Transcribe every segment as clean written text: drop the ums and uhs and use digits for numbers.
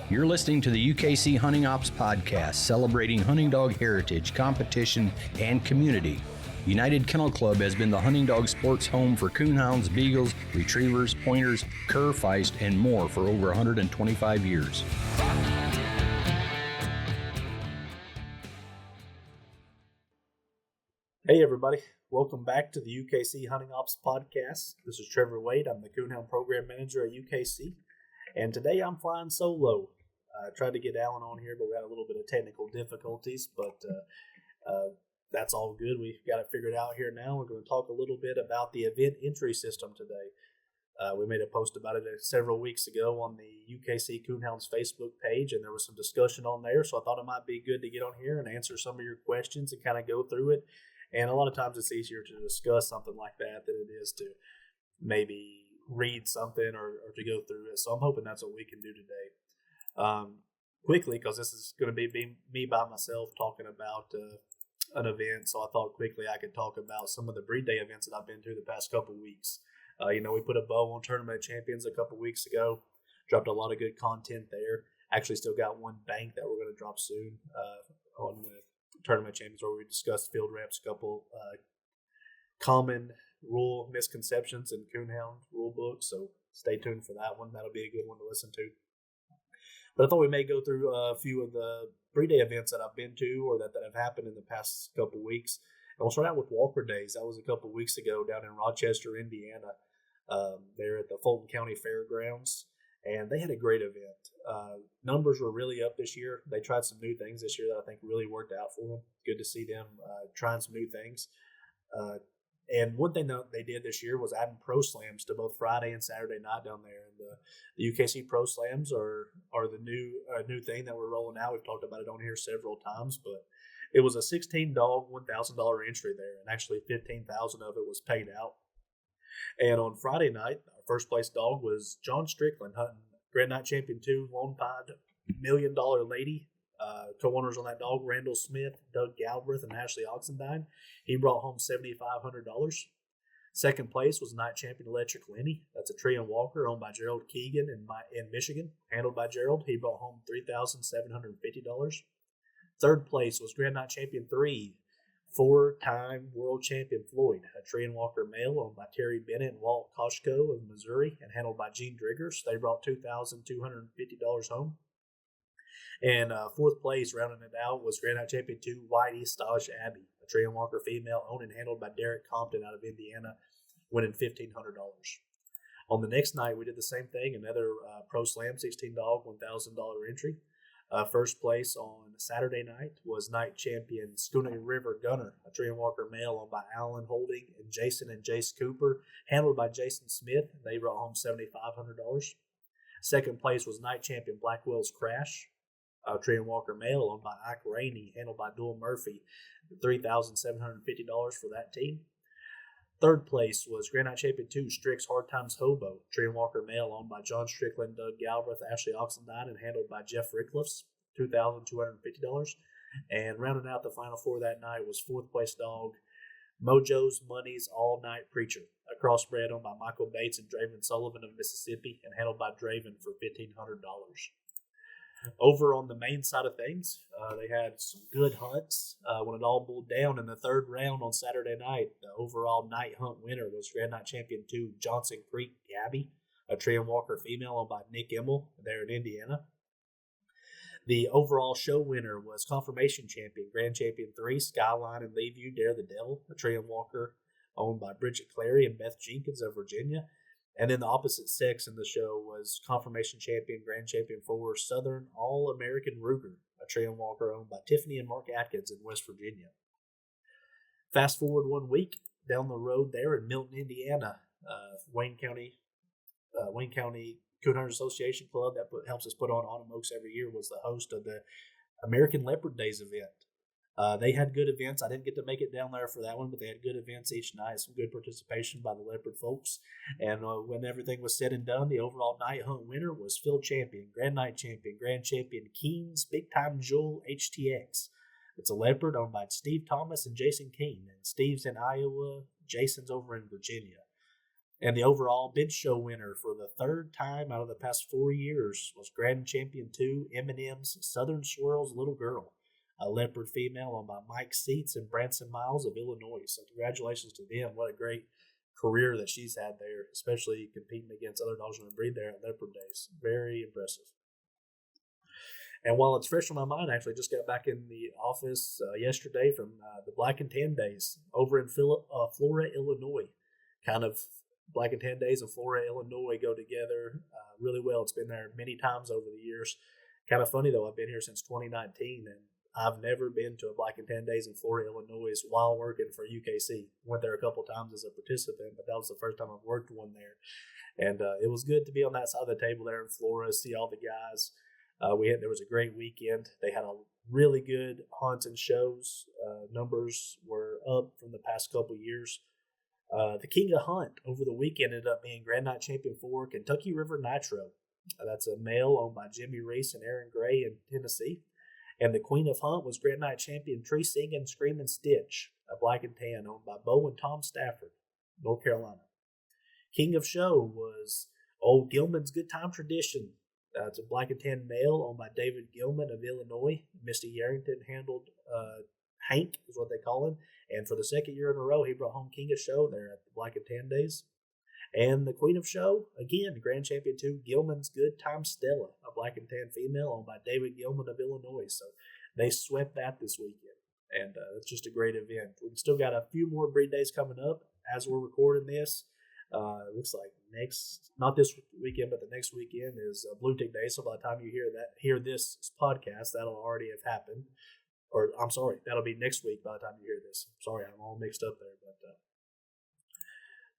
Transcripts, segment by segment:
You're listening to the UKC Hunting Ops Podcast, celebrating hunting dog heritage, competition, and community. United Kennel Club has been the hunting dog sports home for coonhounds, beagles, retrievers, pointers, cur, feist, and more for over 125 years. Hey everybody, welcome back to the UKC Hunting Ops Podcast. This is Trevor Wade. I'm the Coonhound Program Manager at UKC, and today I'm flying solo. I tried to get Alan on here, but we had a little bit of technical difficulties, but that's all good. We've got it figured out here now. We're going to talk a little bit about the event entry system today. We made a post about it several weeks ago on the UKC Coonhounds Facebook page, and there was some discussion on there, so I thought it might be good to get on here and answer some of your questions and kind of go through it. And a lot of times it's easier to discuss something like that than it is to maybe read something or to go through it. So I'm hoping that's what we can do today. Quickly, because this is going to be me by myself talking about an event, so I thought quickly I could talk about some of the breed day events that I've been to the past couple weeks. We put a bow on Tournament of Champions a couple weeks ago, dropped a lot of good content there. Actually still got one bank that we're going to drop soon on the Tournament of Champions, where we discussed field reps, a couple common rule misconceptions in Coonhound rule books, so stay tuned for that one. That'll be a good one to listen to. But I thought we may go through a few of the breed day events that I've been to or that have happened in the past couple weeks. And we'll start out with Walker Days. That was a couple weeks ago down in Rochester, Indiana. They're at the Fulton County Fairgrounds, and they had a great event. Numbers were really up this year. They tried some new things this year that I think really worked out for them. Good to see them trying some new things. And one thing that they did this year was adding pro slams to both Friday and Saturday night down there. And the UKC pro slams are the new thing that we're rolling out. We've talked about it on here several times, but it was a 16 dog, $1,000 entry there, and actually 15,000 of it was paid out. And on Friday night, our first place dog was John Strickland hunting Grand Night Champion 2 Lone Pied $1 Million Lady. Co-owners on that dog, Randall Smith, Doug Galbraith, and Ashley Oxendine. He brought home $7,500. Second place was Night Champion Electric Lenny. That's a tree and walker owned by Gerald Keegan in Michigan, handled by Gerald. He brought home $3,750. Third place was Grand Night Champion 3, four-time world champion Floyd, a tree and walker male owned by Terry Bennett and Walt Koshko of Missouri and handled by Gene Driggers. They brought $2,250 home. And fourth place, rounding it out, was Grand Night Champion 2, Whitey Stage Abbey, a tree and walker female owned and handled by Derek Compton out of Indiana, winning $1,500. On the next night, we did the same thing, another Pro Slam 16 dog, $1,000 entry. First place on Saturday night was Night Champion Schooney River Gunner, a tree and walker male owned by Alan Holding and Jason and Jace Cooper, handled by Jason Smith. They brought home $7,500. Second place was Night Champion Blackwell's Crash, a tree and walker male owned by Ike Rainey, handled by Dual Murphy, $3,750 for that team. Third place was Grand Night Champion 2 Strix Hard Times Hobo, tree and walker male owned by John Strickland, Doug Galbraith, Ashley Oxendine, and handled by Jeff Rickliffs, $2,250. And rounding out the final four that night was fourth place dog Mojo's Money's All Night Preacher, a crossbred owned by Michael Bates and Draven Sullivan of Mississippi, and handled by Draven for $1,500. Over on the main side of things, they had some good hunts. When it all boiled down in the third round on Saturday night, the overall night hunt winner was Grand Night Champion 2 Johnson Creek Gabby, a tree and walker female owned by Nick Immel there in Indiana. The overall show winner was Confirmation Champion Grand Champion 3 Skyline and Leaveview Dare the Devil, a tree and walker owned by Bridget Clary and Beth Jenkins of Virginia. And then the opposite sex in the show was Confirmation Champion Grand Champion 4 Southern All-American Ruger, a tree and walker owned by Tiffany and Mark Atkins in West Virginia. Fast forward 1 week, down the road there in Milton, Indiana, Wayne County Coonhunters Association Club that helps us put on Autumn Oaks every year was the host of the American Leopard Days event. They had good events. I didn't get to make it down there for that one, but they had good events each night, some good participation by the Leopard folks. And when everything was said and done, the overall night hunt winner was Field Champion, Grand Night Champion, Grand Champion Keen's Big Time Jewel HTX. It's a Leopard owned by Steve Thomas and Jason Keene. And Steve's in Iowa, Jason's over in Virginia. And the overall bid show winner for the third time out of the past 4 years was Grand Champion 2 M&M's Southern Swirl's Little Girl, a leopard female owned by Mike Seitz and Branson Miles of Illinois. So congratulations to them. What a great career that she's had there, especially competing against other dogs in the breed there at Leopard Days. Very impressive. And while it's fresh on my mind, I actually just got back in the office yesterday from the Black and Tan Days over in Flora, Illinois. Kind of Black and Tan Days of Flora, Illinois go together really well. It's been there many times over the years. Kind of funny, though, I've been here since 2019, and I've never been to a Black and Tan Days in Flora, Illinois while working for UKC. Went there a couple times as a participant, but that was the first time I've worked one there. And it was good to be on that side of the table there in Flora, see all the guys. There was a great weekend. They had a really good hunts and shows. Numbers were up from the past couple years. The King of Hunt over the weekend ended up being Grand Night Champion 4 Kentucky River Nitro. That's a male owned by Jimmy Reese and Aaron Gray in Tennessee. And the Queen of Hunt was Grand Night Champion Tree Singing Screaming Stitch, a black and tan owned by Bo and Tom Stafford, North Carolina. King of Show was Old Gilman's Good Time Tradition. It's a black and tan male owned by David Gilman of Illinois. Misty Yarrington handled Hank, is what they call him. And for the second year in a row, he brought home King of Show there at the Black and Tan Days. And the Queen of Show, again, Grand Champion 2, Gilman's Good Time Stella, a black and tan female owned by David Gilman of Illinois. So they swept that this weekend. And it's just a great event. We've still got a few more breed days coming up as we're recording this. It looks like not this weekend, but the next weekend is Blue Tick Day. So by the time you hear this podcast, that'll already have happened. Or I'm sorry, that'll be next week by the time you hear this. Sorry, I'm all mixed up there.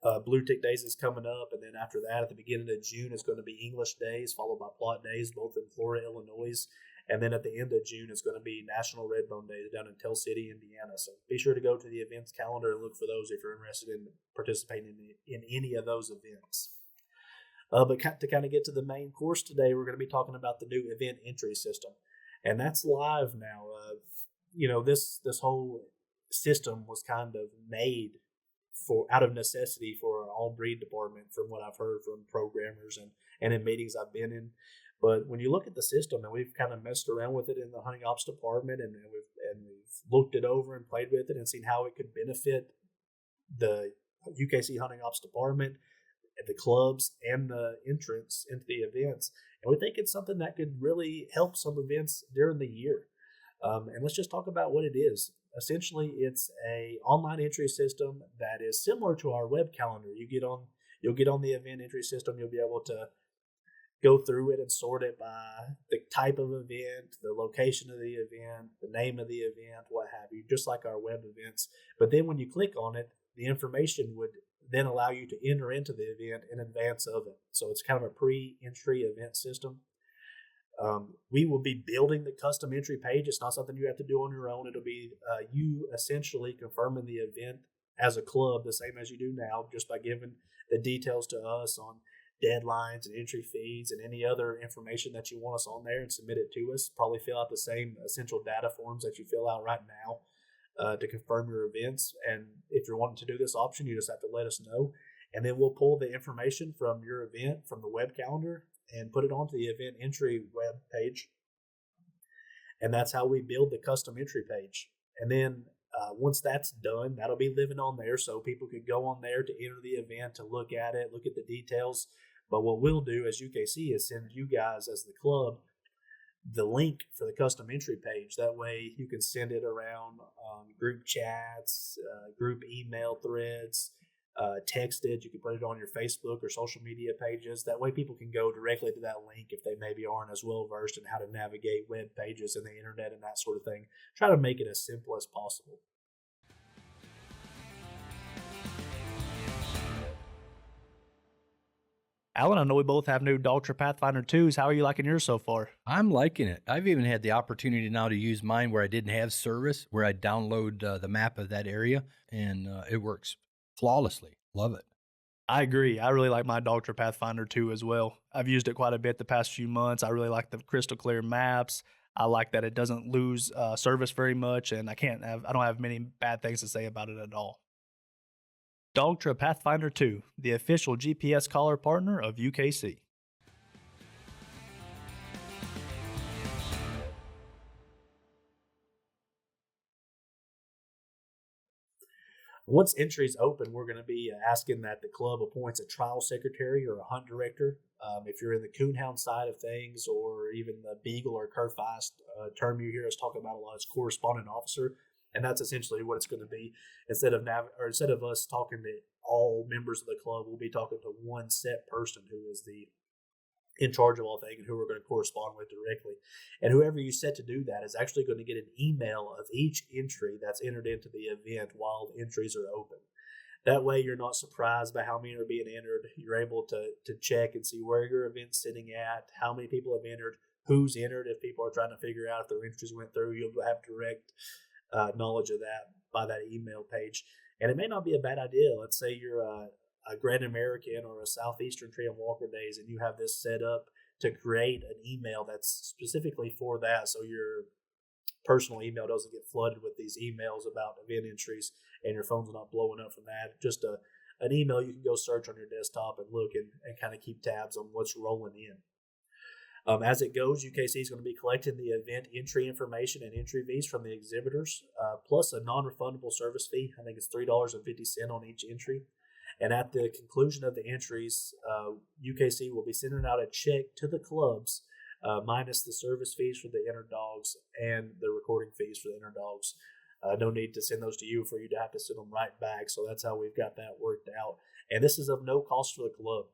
But Blue Tick Days is coming up, and then after that, at the beginning of June, is going to be English Days, followed by Plot Days, both in Florida, Illinois. And then at the end of June, it's going to be National Redbone Days down in Tell City, Indiana. So be sure to go to the events calendar and look for those if you're interested in participating in any of those events. But to kind of get to the main course today, we're going to be talking about the new event entry system. And that's live now. This whole system was kind of made out of necessity for our all breed department, from what I've heard from programmers and in meetings I've been in. But when you look at the system, and we've kind of messed around with it in the hunting ops department, and we've looked it over and played with it and seen how it could benefit the UKC hunting ops department, the clubs, and the entrance into the events. And we think it's something that could really help some events during the year. And let's just talk about what it is. Essentially, it's a online entry system that is similar to our web calendar. You'll get on the event entry system. You'll be able to go through it and sort it by the type of event, the location of the event, the name of the event, what have you, just like our web events. But then when you click on it, the information would then allow you to enter into the event in advance of it. So it's kind of a pre-entry event system. We will be building the custom entry page. It's not something you have to do on your own. It'll be you essentially confirming the event as a club, the same as you do now, just by giving the details to us on deadlines and entry fees and any other information that you want us on there, and submit it to us. Probably fill out the same essential data forms that you fill out right now to confirm your events. And if you're wanting to do this option, you just have to let us know. And then we'll pull the information from your event from the web calendar and put it onto the event entry web page. And that's how we build the custom entry page. And then once that's done, that'll be living on there, so people could go on there to enter the event, to look at it, look at the details. But what we'll do as UKC is send you guys as the club the link for the custom entry page. That way you can send it around group chats, group email threads, text it. You can put it on your Facebook or social media pages. That way people can go directly to that link if they maybe aren't as well versed in how to navigate web pages and the internet and that sort of thing. Try to make it as simple as possible. Alan, I know we both have new Dogtra Pathfinder 2s. How are you liking yours so far? I'm liking it. I've even had the opportunity now to use mine where I didn't have service, where I download the map of that area, and it works flawlessly. Love it. I agree. I really like my Dogtra Pathfinder 2 as well. I've used it quite a bit the past few months. I really like the crystal clear maps. I like that it doesn't lose service very much, and I don't have many bad things to say about it at all. Dogtra Pathfinder 2, the official GPS collar partner of UKC. Once entries open, we're going to be asking that the club appoints a trial secretary or a hunt director. If you're in the coonhound side of things, or even the beagle or cur-feist term you hear us talk about a lot is correspondent officer, and that's essentially what it's going to be. Instead of us talking to all members of the club, we'll be talking to one set person who is in charge of all things and who we're going to correspond with directly. And whoever you set to do that is actually going to get an email of each entry that's entered into the event while the entries are open. That way you're not surprised by how many are being entered. You're able to check and see where your event's sitting at, how many people have entered, who's entered. If people are trying to figure out if their entries went through, you'll have direct knowledge of that by that email page. And it may not be a bad idea. Let's say you're a Grand American or a Southeastern Tree and Walker Days, and you have this set up to create an email that's specifically for that, so your personal email doesn't get flooded with these emails about event entries and your phone's not blowing up from that. Just an email you can go search on your desktop and look and kind of keep tabs on what's rolling in. As it goes, UKC is going to be collecting the event entry information and entry fees from the exhibitors, plus a non-refundable service fee. I think it's $3.50 on each entry. And at the conclusion of the entries, UKC will be sending out a check to the clubs, minus the service fees for the entered dogs and the recording fees for the entered dogs. No need to send those to you for you to have to send them right back. So that's how we've got that worked out. And this is of no cost for the club.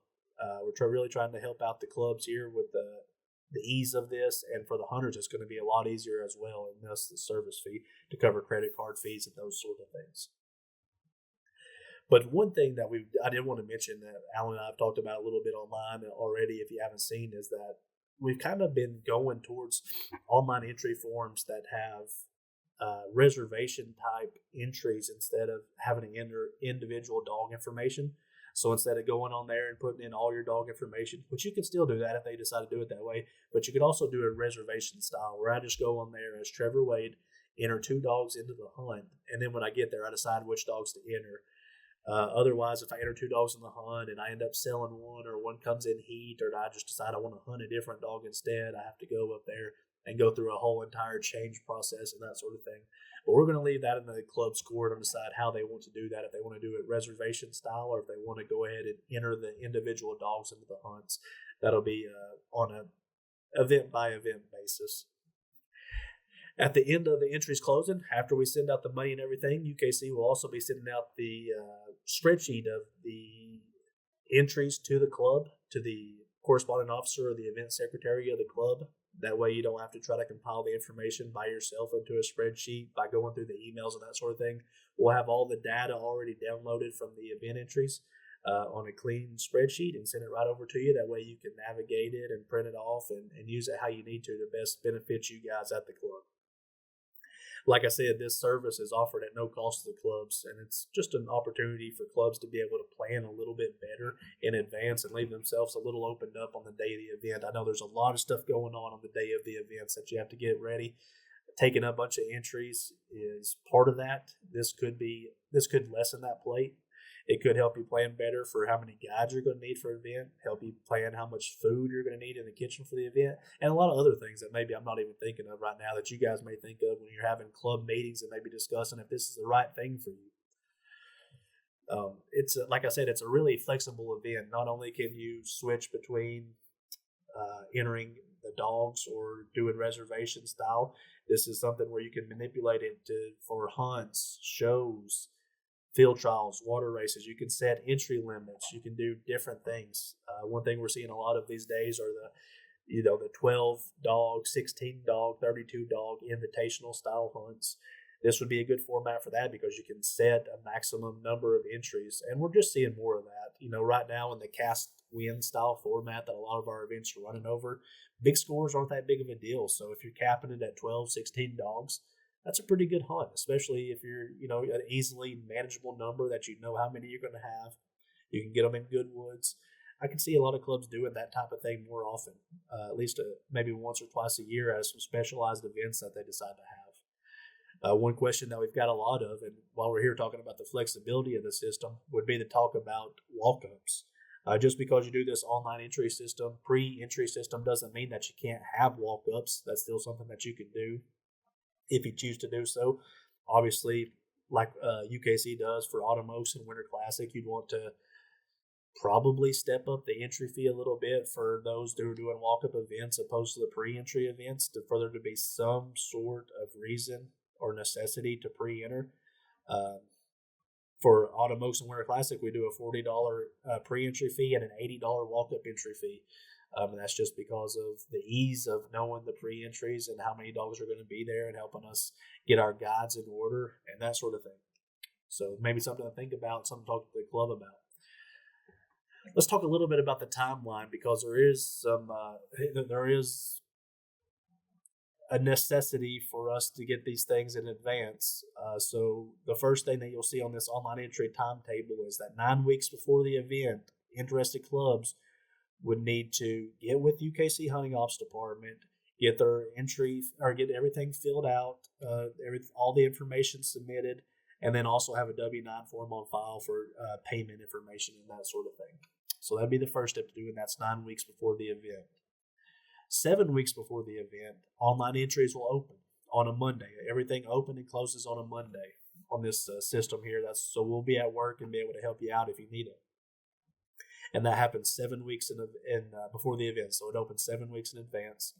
We're really trying to help out the clubs here with the ease of this. And for the hunters, it's going to be a lot easier as well. And thus the service fee to cover credit card fees and those sort of things. But one thing that I did want to mention that Alan and I have talked about a little bit online already, if you haven't seen, is that we've kind of been going towards online entry forms that have reservation type entries instead of having to enter individual dog information. So instead of going on there and putting in all your dog information, which you can still do that if they decide to do it that way, but you could also do a reservation style where I just go on there as Trevor Wade, enter 2 dogs into the hunt, and then when I get there, I decide which dogs to enter. Otherwise, if I enter 2 dogs in the hunt and I end up selling one, or one comes in heat, or I just decide I want to hunt a different dog instead, I have to go up there and go through a whole entire change process and that sort of thing. But we're going to leave that in the club's court to decide how they want to do that, if they want to do it reservation style or if they want to go ahead and enter the individual dogs into the hunts. That'll be on a event-by-event basis. At the end of the entries closing, after we send out the money and everything, UKC will also be sending out the spreadsheet of the entries to the club, to the correspondent officer or the event secretary of the club. That way you don't have to try to compile the information by yourself into a spreadsheet by going through the emails and that sort of thing. We'll have all the data already downloaded from the event entries on a clean spreadsheet and send it right over to you. That way you can navigate it and print it off and use it how you need to best benefit you guys at the club. Like I said, this service is offered at no cost to the clubs, and it's just an opportunity for clubs to be able to plan a little bit better in advance and leave themselves a little opened up on the day of the event. I know there's a lot of stuff going on the day of the events that you have to get ready. Taking a bunch of entries is part of that. This could lessen that plate. It could help you plan better for how many guides you're going to need for an event, help you plan how much food you're going to need in the kitchen for the event, and a lot of other things that maybe I'm not even thinking of right now that you guys may think of when you're having club meetings and maybe discussing if this is the right thing for you. It's like I said, it's a really flexible event. Not only can you switch between entering the dogs or doing reservation style, this is something where you can manipulate it for hunts, shows, field trials, water races. You can set entry limits. You can do different things. One thing we're seeing a lot of these days are the 12 dog, 16 dog, 32 dog invitational style hunts. This would be a good format for that because you can set a maximum number of entries, and we're just seeing more of that. Right now in the cast win style format that a lot of our events are running over, big scores aren't that big of a deal. So if you're capping it at 12, 16 dogs, that's a pretty good hunt, especially if you're, an easily manageable number that you know how many you're going to have. You can get them in good woods. I can see a lot of clubs doing that type of thing more often, at least maybe once or twice a year as some specialized events that they decide to have. One question that we've got a lot of, and while we're here talking about the flexibility of the system, would be to talk about walk-ups. Just because you do this online entry system, pre-entry system, doesn't mean that you can't have walk-ups. That's still something that you can do if you choose to do so. Obviously, like UKC does for Autumn Oaks and Winter Classic, you'd want to probably step up the entry fee a little bit for those who are doing walk-up events opposed to the pre-entry events, for there to be some sort of reason or necessity to pre-enter. For Autumn Oaks and Winter Classic, we do a $40 pre-entry fee and an $80 walk-up entry fee. And that's just because of the ease of knowing the pre-entries and how many dogs are going to be there and helping us get our guides in order and that sort of thing. So maybe something to think about, something to talk to the club about. Let's talk a little bit about the timeline, because there is a necessity for us to get these things in advance. So the first thing that you'll see on this online entry timetable is that 9 weeks before the event, interested clubs would need to get with UKC Hunting Ops Department, get their entry or get everything filled out, all the information submitted, and then also have a W-9 form on file for payment information and that sort of thing. So that'd be the first step to do, and that's 9 weeks before the event. 7 weeks before the event, online entries will open on a Monday. Everything open and closes on a Monday on this system here. So we'll be at work and be able to help you out if you need it. And that happens 7 weeks before the event. So it opens 7 weeks in advance.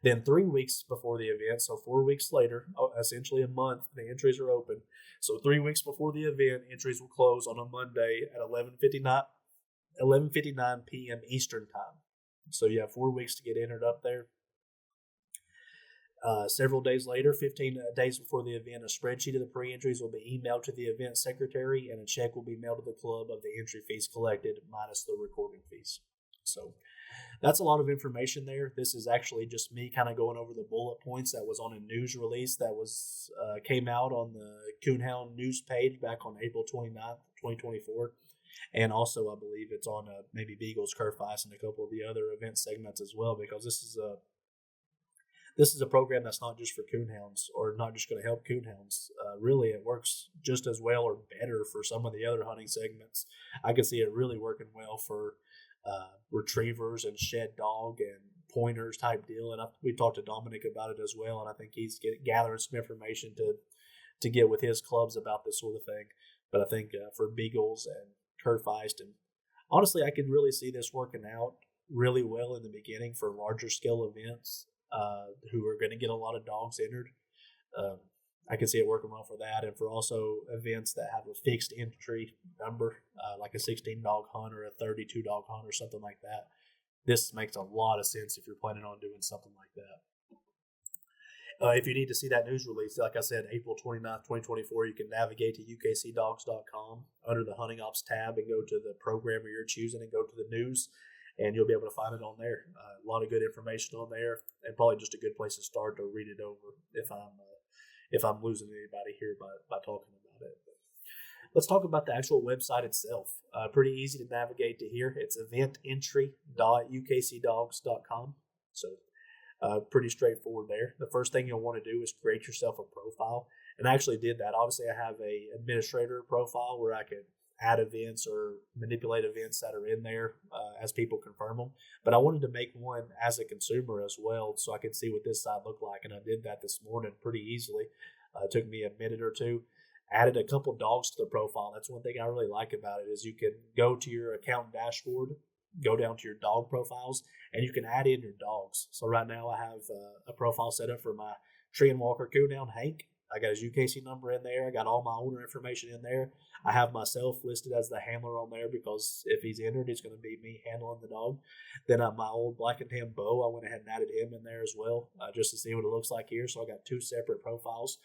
Then 3 weeks before the event, so 4 weeks later, essentially a month, the entries are open. So 3 weeks before the event, entries will close on a Monday at 11:59 p.m. Eastern time. So you have 4 weeks to get entered up there. Several days later, 15 days before the event, a spreadsheet of the pre-entries will be emailed to the event secretary, and a check will be mailed to the club of the entry fees collected minus the recording fees. So that's a lot of information there. This is actually just me kind of going over the bullet points that was on a news release that was came out on the Coonhound news page back on April 29th, 2024. And also, I believe it's on maybe Beagles, Curf Ice, and a couple of the other event segments as well, because this is a program that's not just for coonhounds, or not just going to help coonhounds. Really, it works just as well or better for some of the other hunting segments. I can see it really working well for retrievers and shed dog and pointers type deal. And we talked to Dominic about it as well, and I think he's gathering some information to get with his clubs about this sort of thing. But I think for Beagles and Curf Ice, and honestly, I could really see this working out really well in the beginning for larger scale events who are going to get a lot of dogs entered. I can see it working well for that, and for also events that have a fixed entry number, like a 16-dog hunt or a 32-dog hunt or something like that. This makes a lot of sense if you're planning on doing something like that. If you need to see that news release, like I said, April 29th, 2024, you can navigate to ukcdogs.com under the Hunting Ops tab and go to the program you're choosing and go to the news, and you'll be able to find it on there. A lot of good information on there, and probably just a good place to start to read it over if I'm losing anybody here by talking about it. But let's talk about the actual website itself. Pretty easy to navigate to here. It's evententry.ukcdogs.com. So pretty straightforward there. The first thing you'll want to do is create yourself a profile. And I actually did that. Obviously, I have a administrator profile where I can add events or manipulate events that are in there as people confirm them. But I wanted to make one as a consumer as well, so I could see what this side looked like. And I did that this morning pretty easily. It took me a minute or two. Added a couple dogs to the profile. That's one thing I really like about it, is you can go to your account dashboard, go down to your dog profiles, and you can add in your dogs. So right now I have a profile set up for my tree and walker coonhound, Hank. I got his UKC number in there. I got all my owner information in there. I have myself listed as the handler on there, because if he's entered, it's going to be me handling the dog. Then my old black and tan Bo, I went ahead and added him in there as well, just to see what it looks like here. So I got two separate profiles.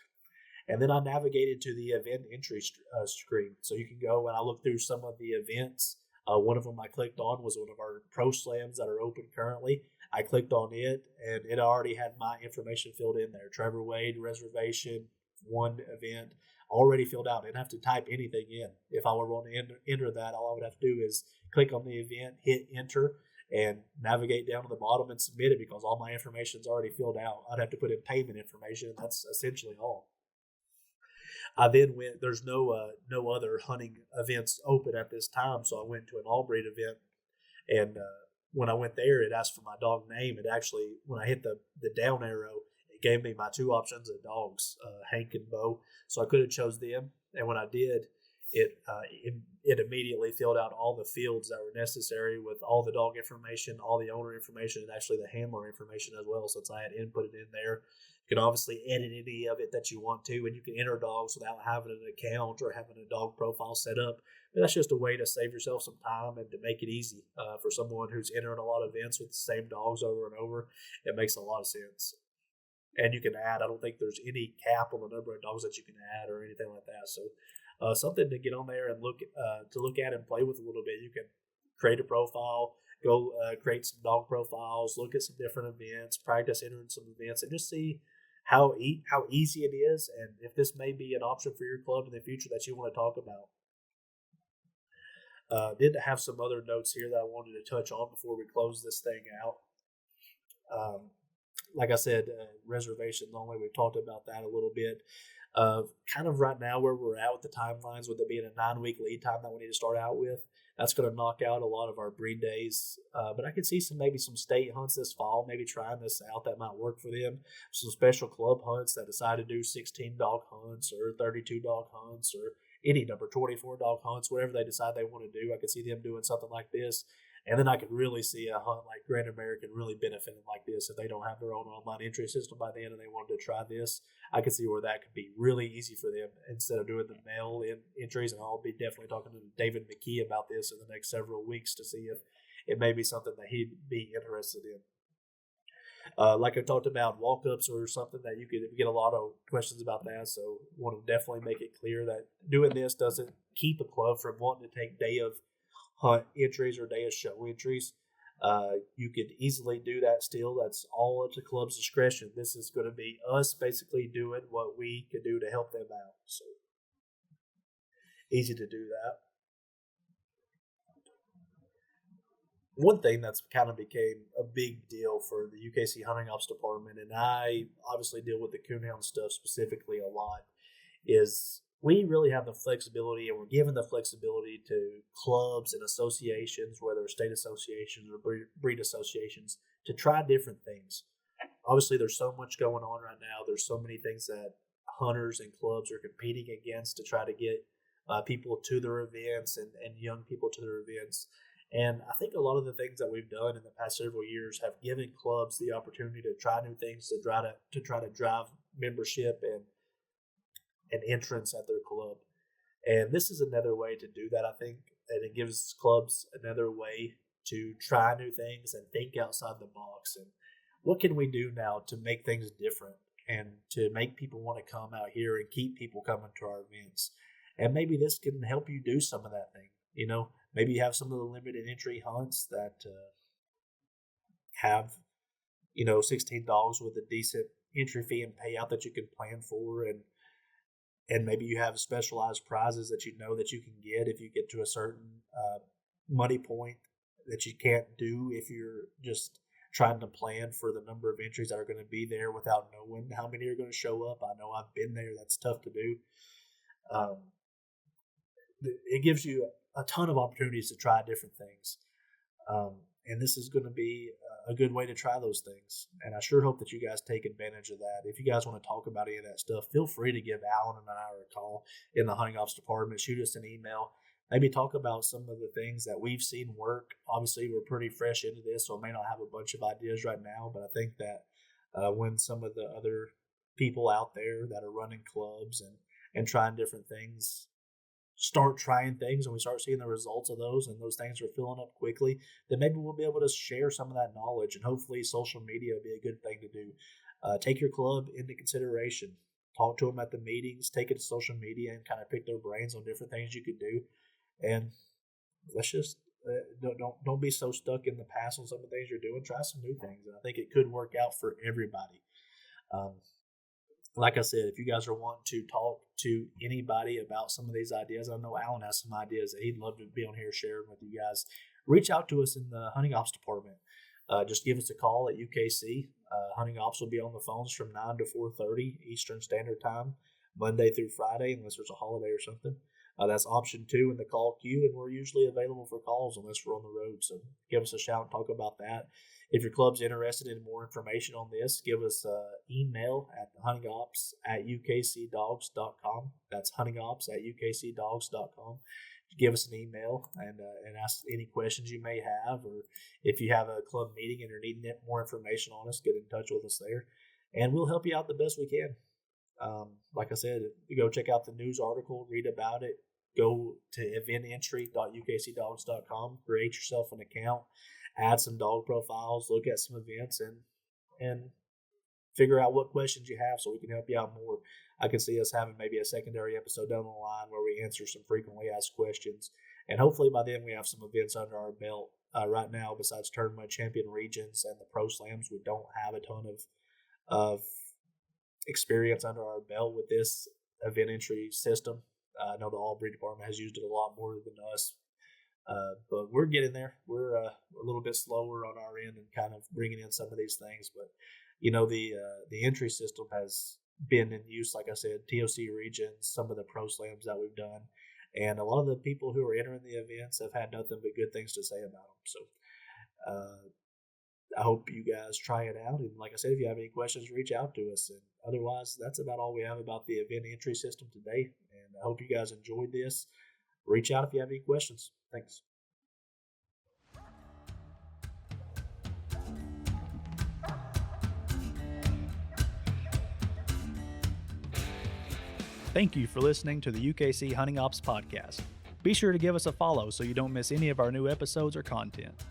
And then I navigated to the event entry screen. So you can go and I looked through some of the events. One of them I clicked on was one of our pro slams that are open currently. I clicked on it, and it already had my information filled in there. Trevor Wade reservation, one event, already filled out. I didn't have to type anything in. If I were want to enter that, all I would have to do is click on the event, hit enter, and navigate down to the bottom and submit it, because all my information is already filled out. I'd have to put in payment information, and that's essentially all. I then went. There's no other hunting events open at this time, so I went to an all breed event, and when I went there, it asked for my dog name. It actually, when I hit the down arrow, it gave me my two options of dogs, Hank and Bo. So I could have chose them, and when I did, it immediately filled out all the fields that were necessary with all the dog information, all the owner information, and actually the handler information as well, since I had inputted in there. You can obviously edit any of it that you want to, and you can enter dogs without having an account or having a dog profile set up. But that's just a way to save yourself some time and to make it easy for someone who's entering a lot of events with the same dogs over and over. It makes a lot of sense. And you can add. I don't think there's any cap on the number of dogs that you can add or anything like that. So something to get on there and look at and play with a little bit. You can create a profile, go create some dog profiles, look at some different events, practice entering some events, and just see how easy it is, and if this may be an option for your club in the future that you want to talk about. Did have some other notes here that I wanted to touch on before we close this thing out. Like I said, reservations only. We've talked about that a little bit. Kind of right now where we're at with the timelines, with it being a 9-week lead time that we need to start out with, that's going to knock out a lot of our breed days. But I could see maybe some state hunts this fall, maybe trying this out that might work for them. Some special club hunts that decide to do 16 dog hunts or 32 dog hunts or any number, 24 dog hunts, whatever they decide they want to do. I could see them doing something like this. And then I could really see a hunt like Grand American really benefiting like this if they don't have their own online entry system by then and they wanted to try this. I could see where that could be really easy for them instead of doing the mail-in entries. And I'll be definitely talking to David McKee about this in the next several weeks to see if it may be something that he'd be interested in. Like I talked about, walk-ups or something that you could get a lot of questions about that. So want to definitely make it clear that doing this doesn't keep a club from wanting to take day of hunt entries or day of show entries. You could easily do that still. That's all at the club's discretion. This is going to be us basically doing what we can do to help them out. So easy to do that. One thing that's kind of became a big deal for the UKC Hunting Ops Department, and I obviously deal with the coonhound stuff specifically a lot, is we really have the flexibility, and we're given the flexibility to clubs and associations, whether state associations or breed associations, to try different things. Obviously, there's so much going on right now. There's so many things that hunters and clubs are competing against to try to get people to their events and young people to their events. And I think a lot of the things that we've done in the past several years have given clubs the opportunity to try new things, to try to drive membership and entrance at their club. And this is another way to do that, I think. And it gives clubs another way to try new things and think outside the box. And what can we do now to make things different and to make people want to come out here and keep people coming to our events? And maybe this can help you do some of that thing. You know, maybe you have some of the limited entry hunts that have, 16 dogs with a decent entry fee and payout that you can plan for. And maybe you have specialized prizes that that you can get if you get to a certain money point that you can't do if you're just trying to plan for the number of entries that are going to be there without knowing how many are going to show up. I know I've been there. That's tough to do. It gives you a ton of opportunities to try different things. And this is going to be a good way to try those things. And I sure hope that you guys take advantage of that. If you guys want to talk about any of that stuff, feel free to give Alan and I a call in the hunting ops department. Shoot us an email. Maybe talk about some of the things that we've seen work. Obviously, we're pretty fresh into this, so I may not have a bunch of ideas right now. But I think that when some of the other people out there that are running clubs and trying different things start trying things and we start seeing the results of those and those things are filling up quickly, then maybe we'll be able to share some of that knowledge, and hopefully social media will be a good thing to do. Take your club into consideration. Talk to them at the meetings, take it to social media and kind of pick their brains on different things you could do. And let's just don't be so stuck in the past on some of the things you're doing. Try some new things, and I think it could work out for everybody. Like I said, if you guys are wanting to talk to anybody about some of these ideas, I know Alan has some ideas that he'd love to be on here sharing with you guys. Reach out to us in the hunting ops department. Just give us a call at UKC. Hunting ops will be on the phones from 9 to 4:30 Eastern Standard Time. Monday through Friday, unless there's a holiday or something. That's option 2 in the call queue, and we're usually available for calls unless we're on the road. So give us a shout and talk about that. If your club's interested in more information on this, give us an email at huntingops@ukcdogs.com. That's huntingops@ukcdogs.com. Give us an email and ask any questions you may have, or if you have a club meeting and you're needing more information on us, get in touch with us there, and we'll help you out the best we can. Like I said, you go check out the news article, read about it, go to evententry.ukcdogs.com, create yourself an account, add some dog profiles, look at some events, and figure out what questions you have so we can help you out more. I can see us having maybe a secondary episode down the line where we answer some frequently asked questions. And hopefully by then we have some events under our belt. Right now, besides Tournament Champion Regions and the Pro Slams, we don't have a ton of experience under our belt with this event entry system. I know the All Breed Department has used it a lot more than us. But we're getting there. We're a little bit slower on our end and kind of bringing in some of these things. But, the entry system has been in use, like I said, TOC regions, some of the Pro Slams that we've done. And a lot of the people who are entering the events have had nothing but good things to say about them. So I hope you guys try it out. And like I said, if you have any questions, reach out to us. And otherwise, that's about all we have about the event entry system today. And I hope you guys enjoyed this. Reach out if you have any questions. Thanks. Thank you for listening to the UKC Hunting Ops Podcast. Be sure to give us a follow so you don't miss any of our new episodes or content.